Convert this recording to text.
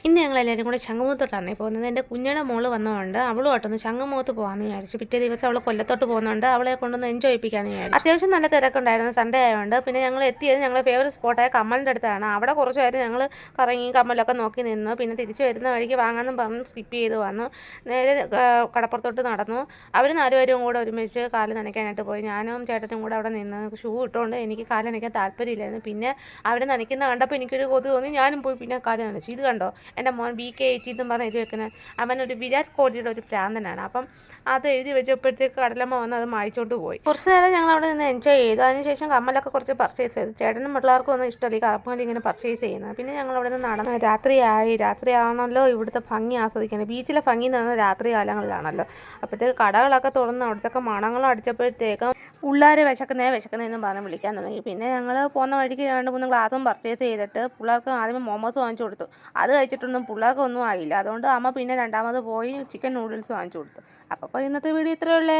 ഇന്ന് ഞങ്ങളെല്ലാവരും കൂടെ ശംഖുമുഖത്തോട്ടാണ് പോകുന്നത്. എൻ്റെ കുഞ്ഞിയുടെ മോള് വന്നതുകൊണ്ട് അവളുമായിട്ടൊന്ന് ശംഖുമുഖത്ത് പോകാമെന്ന് വിചാരിച്ചു. പിറ്റേ ദിവസം അവൾ കൊല്ലത്തോട്ട് പോകുന്നുണ്ട്. അവളെ കൊണ്ടൊന്ന് എൻജോയ് ചെയ്യിപ്പിക്കാമെന്ന് വിചാരിച്ചു. അത്യാവശ്യം നല്ല തിരക്കുണ്ടായിരുന്നു, സൺഡേ ആയതുകൊണ്ട്. പിന്നെ ഞങ്ങൾ എത്തിയത് ഞങ്ങളുടെ ഫേവറേറ്റ് സ്പോട്ടായ കമ്മലിൻ്റെ അടുത്താണ്. അവിടെ കുറച്ച് നേരം ഞങ്ങൾ കറങ്ങി കമ്മലൊക്കെ നോക്കി നിന്നു. പിന്നെ തിരിച്ച് വരുന്ന വഴിക്ക് വാങ്ങാമെന്നും പറഞ്ഞ് സ്കിപ്പ് ചെയ്ത് വന്നു. നേരെ കടപ്പുറത്തോട്ട് നടന്നു. അവർ നാലുപേരും കൂടെ ഒരുമിച്ച് കാല് നനയ്ക്കാനായിട്ട് പോയി. ഞാനും ചേട്ടനും കൂടെ അവിടെ നിന്ന് ഷൂ ഇട്ടുകൊണ്ട് എനിക്ക് കാല് നനയ്ക്കാൻ താല്പര്യമില്ലായിരുന്നു. പിന്നെ അവർ നനയ്ക്കുന്ന കണ്ടപ്പോൾ എനിക്കൊരു കൊതി തോന്നി. ഞാനും പോയി പിന്നെ കാല് നനച്ചു. ഇത് കണ്ടോ, എൻ്റെ മോൻ BK80 എന്നും പറഞ്ഞ് എഴുതി വെക്കുന്നത്. അവനൊരു വിരാട് കോഹ്ലിയുടെ ഒരു പ്രാന്തനാണ്. അപ്പം അത് എഴുതി വെച്ചപ്പോഴത്തേക്ക് കടലമ്മ വന്ന് അത് മായിച്ചോണ്ട് പോയി. കുറച്ച് നേരം ഞങ്ങൾ അവിടെ നിന്ന് എൻജോയ് ചെയ്തു. അതിനുശേഷം കമ്മലൊക്കെ കുറച്ച് പർച്ചേസ് ചെയ്തു. ചേട്ടനും പിള്ളേർക്കും ഒന്നും ഇഷ്ടമല്ല ഈ കമ്മൽ ഇങ്ങനെ പർച്ചേസ് ചെയ്യുന്നത്. പിന്നെ ഞങ്ങൾ അവിടെ നിന്ന് നടന്നു. രാത്രിയാണല്ലോ ഇവിടുത്തെ ഭംഗി ആസ്വദിക്കുന്നത്. ബീച്ചിലെ ഭംഗി എന്ന് പറഞ്ഞാൽ രാത്രി കാലങ്ങളിലാണല്ലോ. അപ്പോഴത്തേക്ക് കടകളൊക്കെ തുറന്ന് അവിടുത്തെ മണങ്ങളും അടിച്ചപ്പോഴത്തേക്കും പിള്ളേർ വിശക്കുന്നതെന്ന് പറഞ്ഞ് വിളിക്കാൻ തുടങ്ങി. പിന്നെ ഞങ്ങൾ പോകുന്ന വഴിക്ക് 2-3 ഗ്ലാസും പർച്ചേസ് ചെയ്തിട്ട് പിള്ളേർക്ക് ആദ്യമേ മോമോസ് വാങ്ങിച്ചു കൊടുത്തു. അത് കഴിച്ചിട്ടൊന്നും പിള്ളേർക്കൊന്നും ആയില്ല. അതുകൊണ്ട് അമ്മ പിന്നെ രണ്ടാമത് പോയി ചിക്കൻ നൂഡിൽസ് വാങ്ങിച്ചു കൊടുത്തു. അപ്പോൾ ഇന്നത്തെ വീഡിയോ ഇത്രയേ ഉള്ളേ.